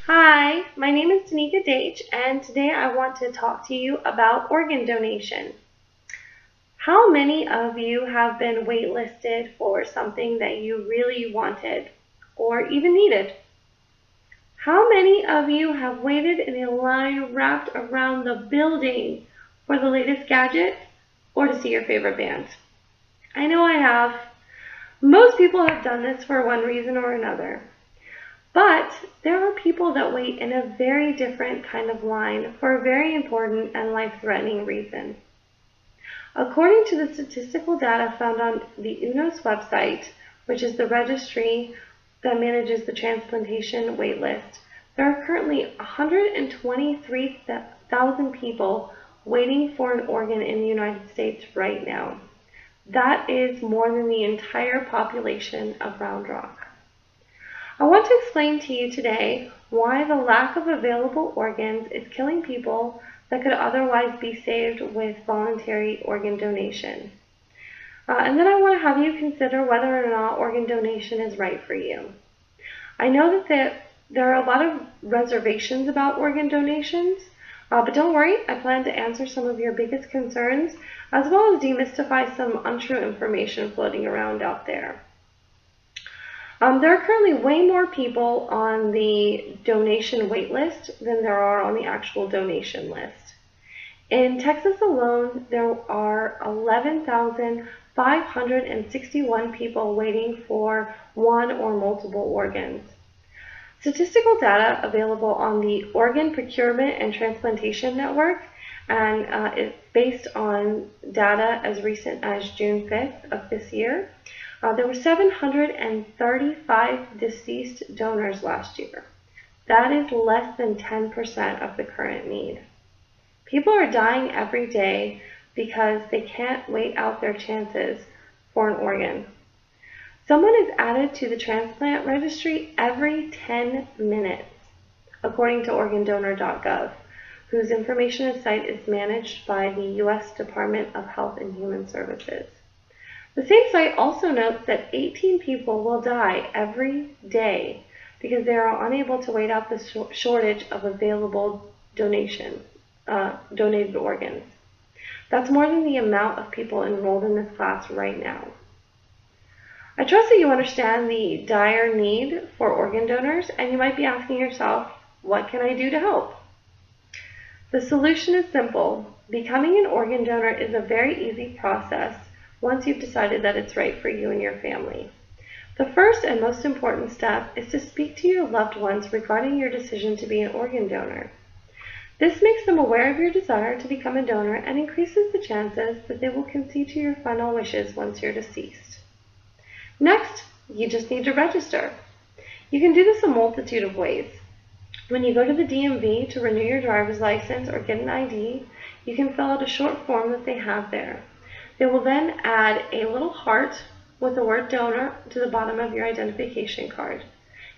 Hi, my name is Danikae Doetsch, and today I want to talk to you about organ donation. How many of you have been waitlisted for something that you really wanted or even needed? How many of you have waited in a line wrapped around the building for the latest gadget or to see your favorite band? I know I have. Most people have done this for one reason or another. But there are people that wait in a very different kind of line for a very important and life-threatening reason. According to the statistical data found on the UNOS website, which is the registry that manages the transplantation waitlist, there are currently 123,000 people waiting for an organ in the United States right now. That is more than the entire population of Round Rock. I want to explain to you today why the lack of available organs is killing people that could otherwise be saved with voluntary organ donation. And then I want to have you consider whether or not organ donation is right for you. I know that there are a lot of reservations about organ donations, but don't worry, I plan to answer some of your biggest concerns as well as demystify some untrue information floating around out there. There are currently way more people on the donation wait list than there are on the actual donation list. In Texas alone, there are 11,561 people waiting for one or multiple organs. Statistical data available on the Organ Procurement and Transplantation Network, and it's based on data as recent as June 5th of this year. There were 735 deceased donors last year. That is less than 10% of the current need. People are dying every day because they can't wait out their chances for an organ. Someone is added to the transplant registry every 10 minutes, according to organdonor.gov, whose information site is managed by the U.S. Department of Health and Human Services. The same site also notes that 18 people will die every day because they are unable to wait out the shortage of available donated organs. That's more than the amount of people enrolled in this class right now. I trust that you understand the dire need for organ donors, and you might be asking yourself, what can I do to help? The solution is simple. Becoming an organ donor is a very easy process once you've decided that it's right for you and your family. The first and most important step is to speak to your loved ones regarding your decision to be an organ donor. This makes them aware of your desire to become a donor and increases the chances that they will concede to your final wishes once you're deceased. Next, you just need to register. You can do this a multitude of ways. When you go to the DMV to renew your driver's license or get an ID, you can fill out a short form that they have there. They will then add a little heart with the word donor to the bottom of your identification card.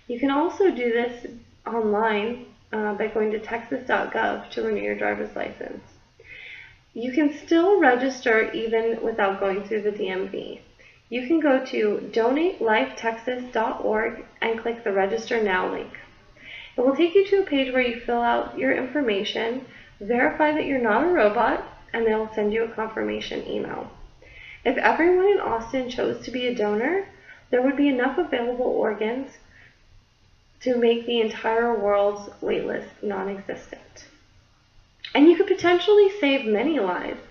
You can also do this online by going to texas.gov to renew your driver's license. You can still register even without going through the DMV. You can go to donatelifetexas.org and click the Register Now link. It will take you to a page where you fill out your information, verify that you're not a robot, and they will send you a confirmation email. If everyone in Austin chose to be a donor, there would be enough available organs to make the entire world's waitlist non-existent. And you could potentially save many lives.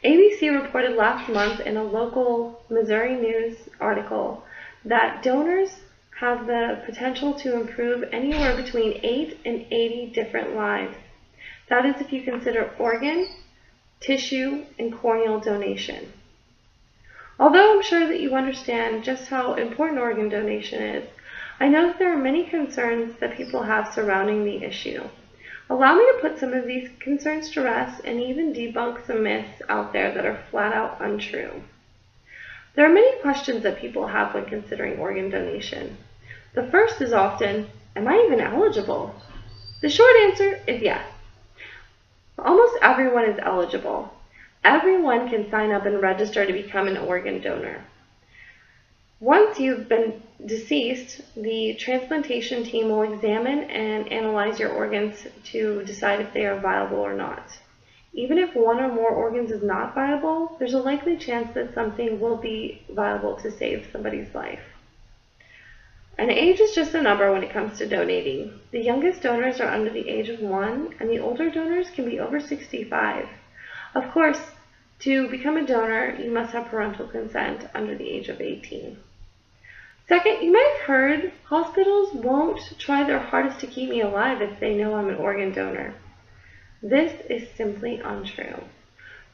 ABC reported last month in a local Missouri News article that donors have the potential to improve anywhere between 8 and 80 different lives. That is if you consider organ, tissue, and corneal donation. Although I'm sure that you understand just how important organ donation is, I know that there are many concerns that people have surrounding the issue. Allow me to put some of these concerns to rest and even debunk some myths out there that are flat out untrue. There are many questions that people have when considering organ donation. The first is often, am I even eligible? The short answer is yes. Almost everyone is eligible. Everyone can sign up and register to become an organ donor. Once you've been deceased, the transplantation team will examine and analyze your organs to decide if they are viable or not. Even if one or more organs is not viable, there's a likely chance that something will be viable to save somebody's life. And age is just a number when it comes to donating. The youngest donors are under the age of 1, and the older donors can be over 65. Of course, to become a donor, you must have parental consent under the age of 18. Second, you might have heard hospitals won't try their hardest to keep me alive if they know I'm an organ donor. This is simply untrue.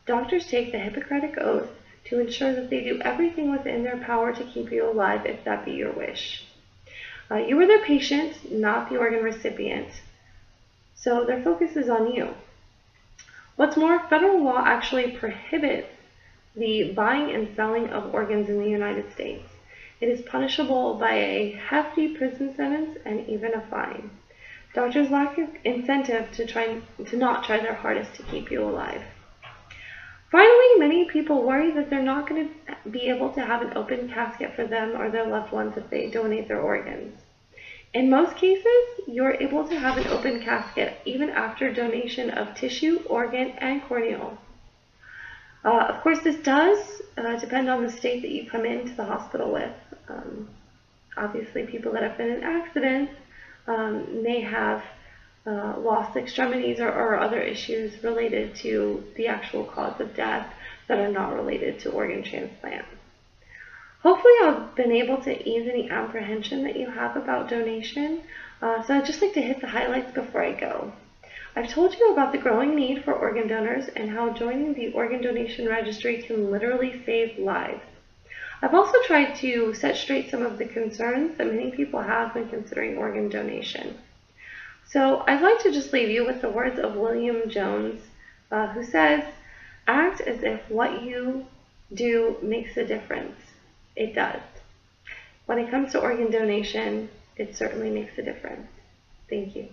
Doctors take the Hippocratic Oath to ensure that they do everything within their power to keep you alive if that be your wish. You are their patient, not the organ recipient, so their focus is on you. What's more, federal law actually prohibits the buying and selling of organs in the United States. It is punishable by a hefty prison sentence and even a fine. Doctors lack incentive to not try their hardest to keep you alive. Finally, many people worry that they're not going to be able to have an open casket for them or their loved ones if they donate their organs. In most cases, you're able to have an open casket even after donation of tissue, organ, and corneal. Of course, this does depend on the state that you come into the hospital with. Obviously, people that have been in accidents may have lost extremities or other issues related to the actual cause of death that are not related to organ transplant. Hopefully I've been able to ease any apprehension that you have about donation, so I'd just like to hit the highlights before I go. I've told you about the growing need for organ donors and how joining the organ donation registry can literally save lives. I've also tried to set straight some of the concerns that many people have when considering organ donation. So I'd like to just leave you with the words of William Jones, who says, "Act as if what you do makes a difference." It does. When it comes to organ donation, it certainly makes a difference. Thank you.